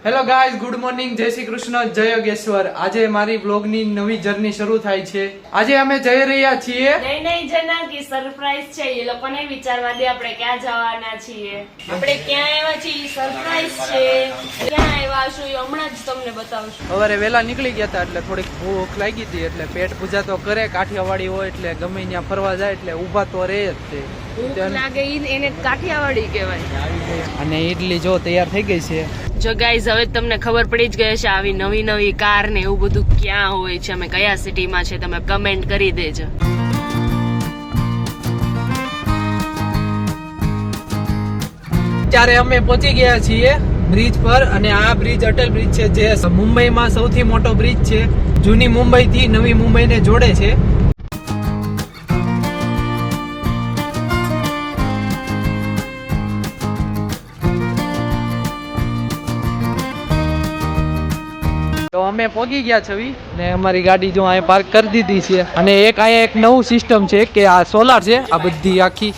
Hello guys, good morning, જય શ્રી કૃષ્ણ, જય યોગેશ્વર। આજે મારી બ્લોગની નવી જર્ની શરૂ થાય છે। આજે અમે જઈ રહ્યા છીએ નહીં જના કે સરપ્રાઈઝ છે, એ લોકોને વિચારવા દે આપણે ક્યાં જવાના છીએ। આપણે ક્યાં આવ્યા છીએ સરપ્રાઈઝ છે, ક્યાં આવ્યા છું એ હમણાં જ તમને બતાવશું। સવારે વહેલા નીકળી ગયા હતા એટલે થોડીક ભૂખ લાગી હતી, એટલે પેટ પૂજા તો કરે, કાઠિયાવાડી હોય એટલે ગમે ત્યાં ફરવા જાય એટલે ઊભા તો રહે જ તે। ભૂખ લાગે એને કાઠિયાવાડી કહેવાય। અને ઈડલી જો તૈયાર થઈ ગઈ છે। જો ગાઈઝ, હવે તમને ખબર પડી જ ગઈ છે આવી નવી નવી કાર ને એવું બધું ક્યાં હોય છે, અમે કયા સિટીમાં છે, તમે કમેન્ટ કરી દેજો। ત્યારે અમે પહોંચી ગયા છીએ બ્રિજ પર, અને આ બ્રિજ અટલ બ્રિજ છે, જે મુંબઈમાં સૌથી મોટો બ્રિજ છે। જૂની મુંબઈ થી નવી મુંબઈને જોડે છે। તો અમે પહોંચી ગયા છવી ને અમારી ગાડી જો અહીંયા પાર્ક કરી દીધી છે। અને એક અહીંયા એક નવું સિસ્ટમ છે કે આ સોલાર છે આ બધી આખી,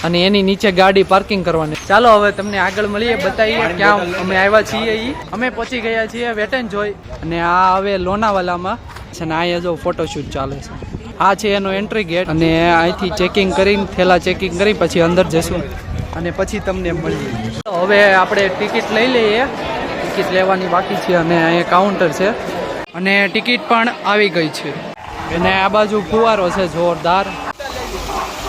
અને એની નીચે ગાડી પાર્કિંગ કરવાની। ચાલો હવે તમને આગળ મળીએ, બતાવીએ ક્યાં અમે આવ્યા છીએ। અમે પહોંચી ગયા છીએ વેટ એન્ડ જોય, અને આ હવે લોનાવાલામાં છે ને અહીંયા જો ફોટોશૂટ ચાલે છે। આ છે એનો એન્ટ્રી ગેટ, અને અહીંથી ચેકિંગ કરીને થેલા ચેકિંગ કરી પછી અંદર જશું અને પછી તમને મળીએ। તો હવે આપણે ટિકિટ લઈ લઈએ, ટિકિટ લેવાની બાકી છે, અને અહીંયા કાઉન્ટર છે અને ટિકિટ પણ આવી ગઈ છે। અને આ બાજુ ફુવારો છે જોરદાર,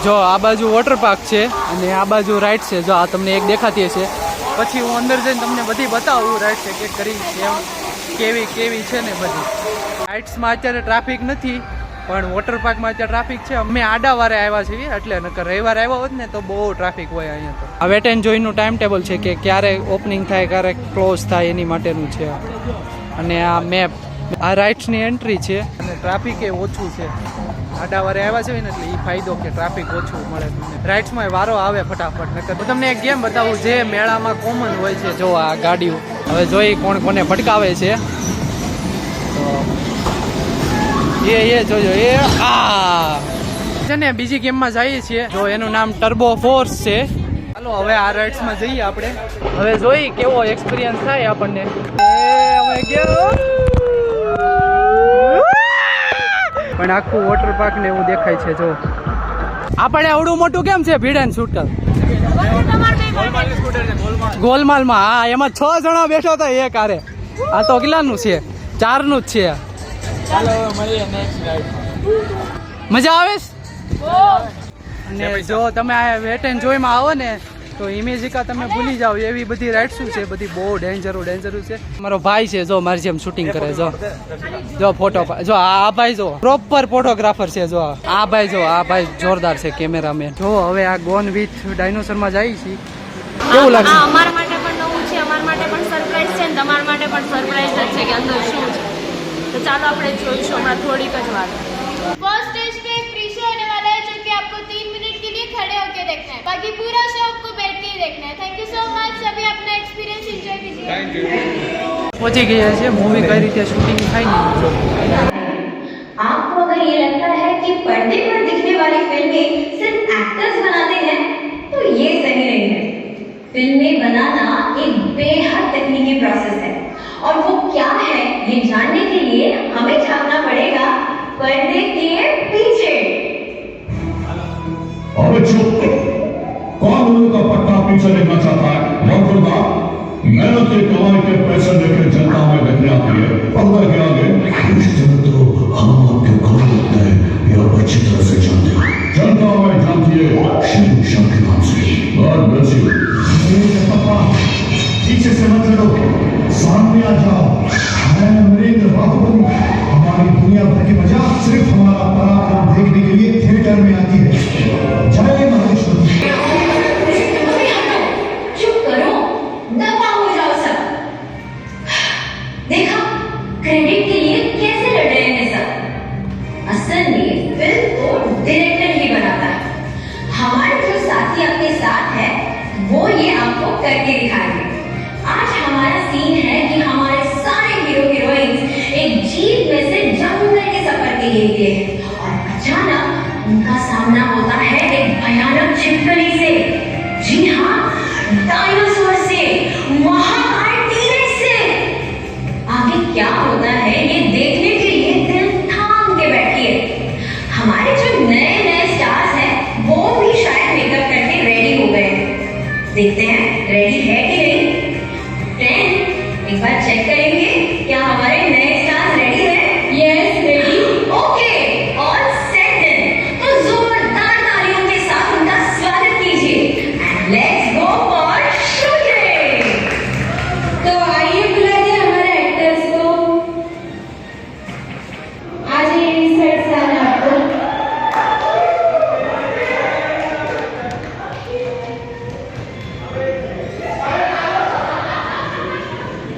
જો આ બાજુ વોટર પાર્ક છે અને આ બાજુ રાઈડ છે, જો આ તમને એક દેખાતી હશે। પછી હું અંદર જઈને તમને બધી બતાવું રાઈડ છે કે કરી કેવી કેવી છે ને બધી। રાઇડ્સમાં અત્યારે ટ્રાફિક નથી, પણ વોટર પાર્કમાં અત્યારે ટ્રાફિક છે। અમે આડા વારે આવ્યા છીએ, એટલે નકર રવિવારે આવ્યા હોત ને તો બહુ ટ્રાફિક હોય અહીંયા। તો આ વેટ એન્ડ જોઈનું ટાઈમ ટેબલ છે કે ક્યારે ઓપનિંગ થાય ક્યારે ક્લોઝ થાય એની માટેનું છે। અને આ મેપ, આ રાઇડ્સની એન્ટ્રી છે, અને ટ્રાફિક એ ઓછું છે। આડા વારે આવ્યા છે ને એટલે એ ફાયદો કે ટ્રાફિક ઓછું મળે તમને। રાઇડ્સમાં વારો આવે ફટાફટ। નકર હું તમને એક ગેમ બતાવું જે મેળામાં કોમન હોય છે। જો આ ગાડીઓ હવે જોઈ કોણ કોને ભટકાવે છે, તો એ જોજો એ આ છે ને બીજી ગેમમાં જઈએ છીએ, જો એનું નામ ટર્બો ફોર્સ છે। ચાલો હવે આ રાઇડ્સમાં જઈએ આપણે, હવે જોઈ કેવો એક્સપિરિયન્સ થાય આપણને। અમે ગયા પણ આખું વોટર પાર્ક ને એવું દેખાય છે। જો આપણે આવડું મોટું કેમ છે ભીડ એન્ડ શૂટર ગોલમાલમાં? હા, એમાં 6 જણા બેઠો હતા એક આરે। આ તો કેટલાનું છે? 4 નું જ છે। ચાલો મળીએ નેક્સ્ટ રાઈડ। મજા આવે છે? અને જો તમે આ વેટ એન્ડ જોયમાં આવો ને તો ઇમેજિકા તમે ભૂલી જાઓ, એવી બધી રાઈડ શું છે, બધી બહુ ડેન્જરસ છે। મારો ભાઈ છે જો મારી જેમ શૂટિંગ કરે, જો ફોટો, જો આ ભાઈ જો પ્રોપર ફોટોગ્રાફર છે। જો આ ભાઈ, જો આ ભાઈ જોરદાર છે કેમેરામેન। જો હવે આ ગોન વિથ ડાયનોસર માં જાય છે, કેવું લાગે? અમારા માટે પણ નવું છે, અમારા માટે પણ સરપ્રાઈઝ છે, અને તમારા માટે પણ સરપ્રાઈઝ જ છે કે અંદર શું છે। तो चलो આપણે જોઈશું હમણાં થોડીક જ વાર। फर्स्ट स्टेज पे एक प्री शो होने वाला है जो कि आपको 3 मिनट के लिए खड़े होकर देखना है, बाकी पूरा शो आपको बैठ के ही देखना है। थैंक यू सो मच, अभी अपना एक्सपीरियंस एंजॉय कीजिए। Thank you. पहुंची गया है मूवी कई रीते शूटिंग થાય ને। आपको अगर ये लगता है कि पर्दे पर दिखने वाली फिल्में सिर्फ एक्टर्स बनाते हैं तो ये सही नहीं है। फिल्में बनाना एक बेहद तकनीकी प्रोसेस है, और वो क्या है ये जानने के लिए हमें झांकना पड़ेगा पर्दे के पीछे। अब चुप करो, कौन उनका पट्टा पीछे देखना चाहता है? मौजूदा मेहनत के कमाई के पैसे लेकर जनता में देखने आती है, पर्दा के आगे इस तरह तो हम आपके कौन लगता है ये आप अच्छी तरह से जानते हो। जनता में जानती है शिव शाह के नाम से। God bless you. पापा पीछे से मत लड़ो, सामने आ जाओ। मैं नरेंद्र बाहुबली, हमारी दुनिया भर की प्रजा सिर्फ हमारा पराक्रम देखने के लिए थिएटर में आती है। जय महेश्वरी। चुप करो, दफा हो जाओ सब। देखा क्रेडिट के लिए कैसे लड़ रहे हैं सब। असल में फिल्म को डायरेक्टर ही बनाता है, हमारे जो साथी आपके साथ है वो ये आपको करके दिखाएंगे। आज हमारा सीन है कि हमारे सारे हीरो हीरोइंस एक जीप में से जंगल के सफर के लिए निकले हैं, और अचानक उनका सामना होता है एक भयानक छिपकली से। जी हाँ, डायनासोर से, महाकाय टीरेक्स से। इस बार चेक करेंगे क्या हमारे नए स्टार्स रेडी हैं? Yes ready okay, all set then. तो जोरदार तालियों के साथ उनका स्वागत कीजिए। Let's go for shooting. तो आइए बुलाइए हमारे एक्टर्स को। आ जाइए इस साइड से आना आपको।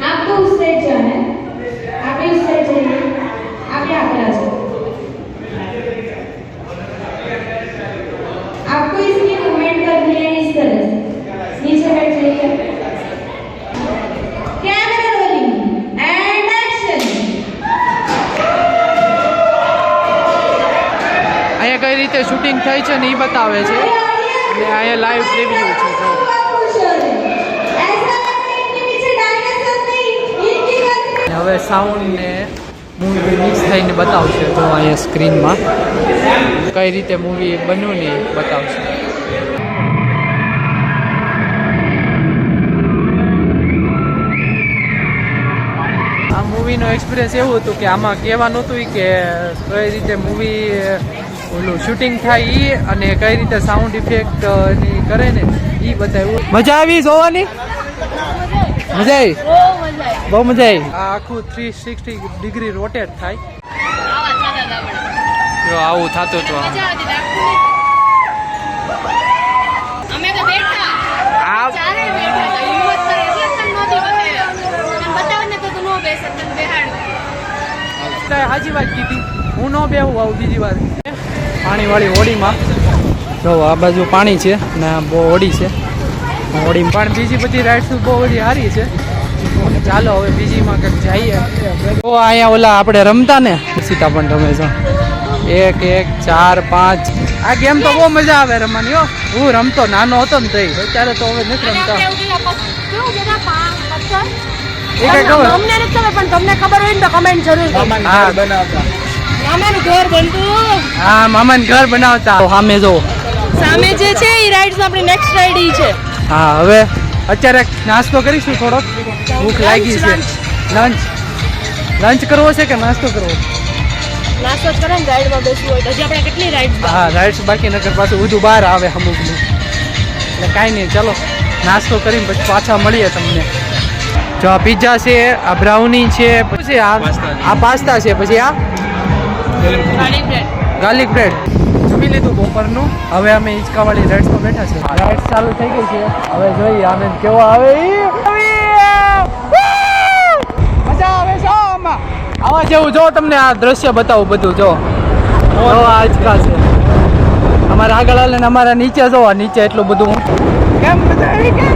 आपको उस साइड जाना है। आप इस साइड जाइए। आप यहाँ पर आ जाओ। आपको इसकी मूवमेंट करनी है इस तरह से। नीचे बैठ जाइए। Camera rolling and action. અહીંયા કઈ રીતે શૂટિંગ થઈ છે ને એ બતાવે છે અને અહીંયા લાઈવ રિવ્યુ છે જો ऐसा लगता है इनके पीछे डायनासोर नहीं, इनकी गर्दन અને હવે સાઉન્ડ ને મૂવી મિક્સ થઈને બતાવશે તો અહીંયા સ્ક્રીનમાં કઈ રીતે મૂવી બન્યું ને એ બતાવશે. આ મૂવીનો એક્સપિરિયન્સ એવું હતું કે આમાં કહેવાનું હતું કે કઈ રીતે મૂવી ઓલું શૂટિંગ થાય એ અને કઈ રીતે સાઉન્ડ ઇફેક્ટ કરે ને એ બતાવ્યું. મજા આવી જોવાની? મજા આવી? બહુ મજા આવી. આ આખું 360 ડિગ્રી રોટેટ થાય. જો આવું થતું હતું આમ. અમે તો બેઠા આ ચારે બેઠા હતા. હિંમત કરે એટલે તને નહોતી બતાવ્યા. તને બતાવે ને તો તું નો બેસે, તને બેહાડું. સાચી વાત કીધી. હું ન બેહું આવું બીજી વાર. પાણીવાળી હોડીમાં જો આ બાજુ પાણી છે ને આ બહુ હોડી છે. હોડીમાં પણ બીજી બધી રાઇડ્સ બહુ બધી સારી છે. ચાલો હવે બીજીમાં કંઈક જઈએ. તો અહીંયા ઓલા આપણે રમતા ને સીતાપણ રમે છે 1 1 4 5. આ ગેમ તો બહુ મજા આવે રમવાની હો. હું રમતો નાનો હતો ને તઈ. અત્યારે તો હવે નથી રમતા. કેવું છે ને પથ્થર એ કઈ ખબર? અમને નથી ખબર પણ તમને ખબર હોય ને તો કમેન્ટ જરૂર કરજો. હા બનાવતા. મામાનું ઘર બનતું. હા મામાને ઘર બનાવતા. સામે જો સામે જે છે એ રાઈડ્સ આપણી નેક્સ્ટ રાઈડ ઈ છે. હા હવે અત્યારે નાસ્તો કરીશું થોડોક. ભૂખ લાગી છે. લંચ કરવો છે કે નાસ્તો કરવો? નાસ્તો જ કરે ને રાઈડમાં બેસવું હોય તો. હજી આપણે કેટલી રાઈડ્સ હા રાઇડ્સ બાકી નકર પાછું બધું બહાર આવે અમુકનું. એટલે કાંઈ નહીં ચાલો નાસ્તો કરીને પછી પાછા મળીએ તમને. જો આ પિઝા છે, આ બ્રાઉની છે, પછી આ પાસ્તા છે, પછી આ ગાર્લિક બ્રેડ. Garlic bread. જમી લીધું બપોરનું. હવે અમે હિંચકાવાળી રાઇડ્સમાં બેઠા છે. રાઇડ્સ ચાલુ થઈ ગઈ છે. હવે જોઈએ આનંદ કેવો આવે ઈ. મજા આવે છે આમાં. આવા જેવું જો તમને આ દ્રશ્ય બતાવું બધું જો. આ હિંચકા છે. અમારા આગળ હાલે ને અમારા નીચે જો નીચે એટલું બધું. કેમ મજા આવી કે?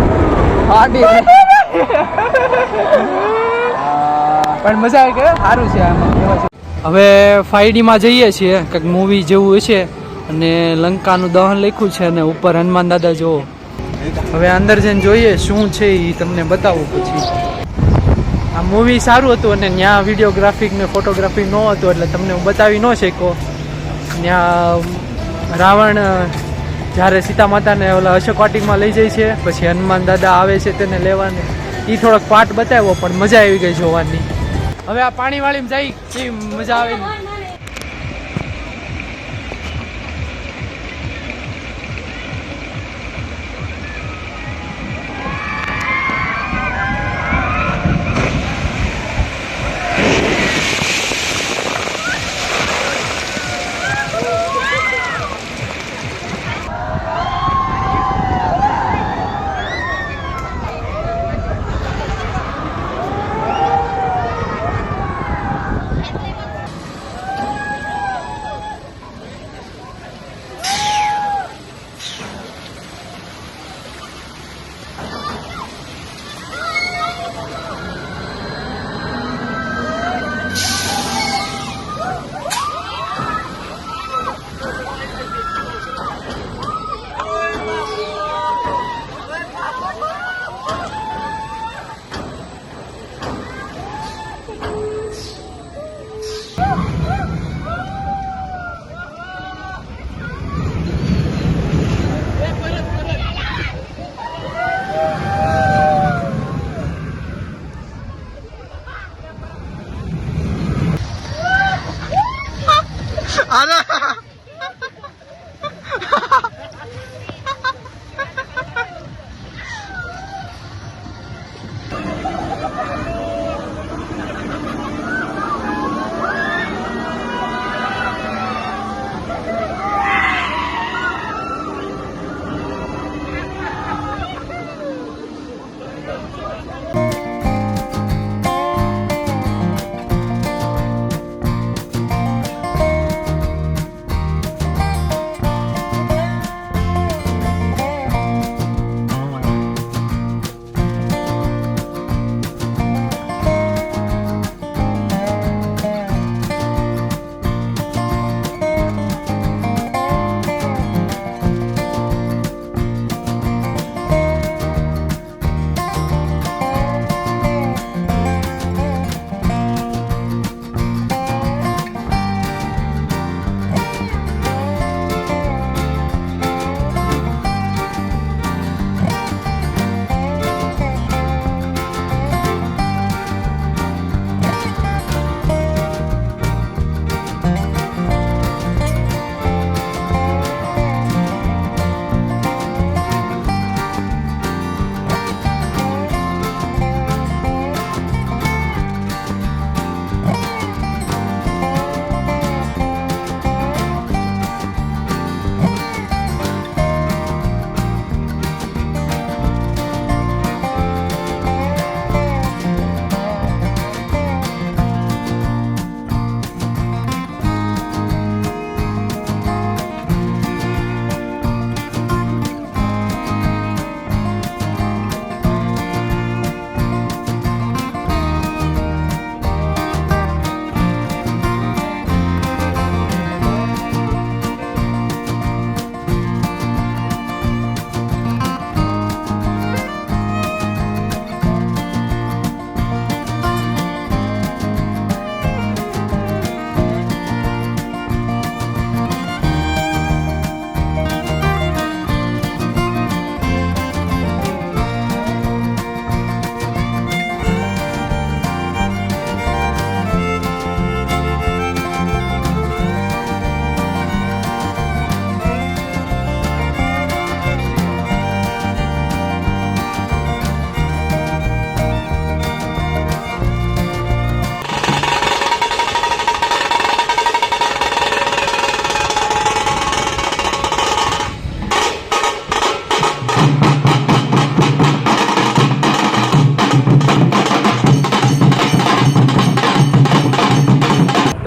પણ મજા આવી કે સારું છે આમાં. હવે 5Dમાં જઈએ છીએ. કંઈક મૂવી જેવું છે અને લંકાનું દહન લખ્યું છે અને ઉપર હનુમાન દાદા જોવો. હવે અંદર જઈને જોઈએ શું છે એ તમને બતાવું પછી. આ મૂવી સારું હતું અને ત્યાં વિડીયોગ્રાફિક ને ફોટોગ્રાફી ન હતું એટલે તમને હું બતાવી ન શક્યો. ત્યાં રાવણ જ્યારે સીતા માતાને ઓલા અશોકવાટિકમાં લઈ જાય છે, પછી હનુમાન દાદા આવે છે તેને લેવાને, એ થોડોક પાર્ટ બતાવ્યો પણ મજા આવી ગઈ જોવાની. હવે આ પાણીવાળીમાં જઈ કેવી મજા આવે.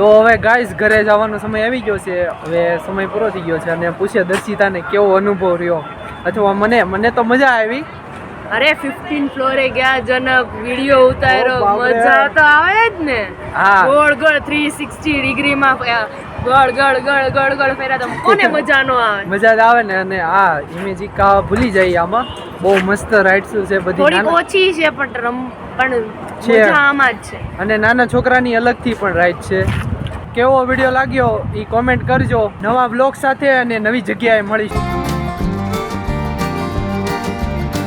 તો હવે ગાઈસ ઘરે જવાનો સમય આવી ગયો છે. હવે સમય પૂરો થઈ ગયો છે અને પૂછે દર્શિતાને કેવો અનુભવ રહ્યો અથવા મને તો મજા આવી. અરે 15 ફ્લોરે ગયા જનક, વિડીયો ઓ ઉતાર્યો, બાપરે. મજા તો આવે જ ને. હા. ગોળ ગોળ 360 ડિગ્રીમાં ગળ ફેરા તો કોને મજા નો આવે. મજા જ આવે ને. અને આ ઇમેજિકા ભૂલી જાય આમાં. બહુ મસ્ત રાઇડ્સ છે બધી. થોડીક નાના ઓછી છે પણ છે. મજા આમાં જ છે. અને નાના છોકરાની અલગથી પણ રાઈડ છે. કેવો વિડીયો લાગ્યો એ કોમેન્ટ કરજો. નવા બ્લોગ સાથે અને નવી જગ્યાએ મળીશું.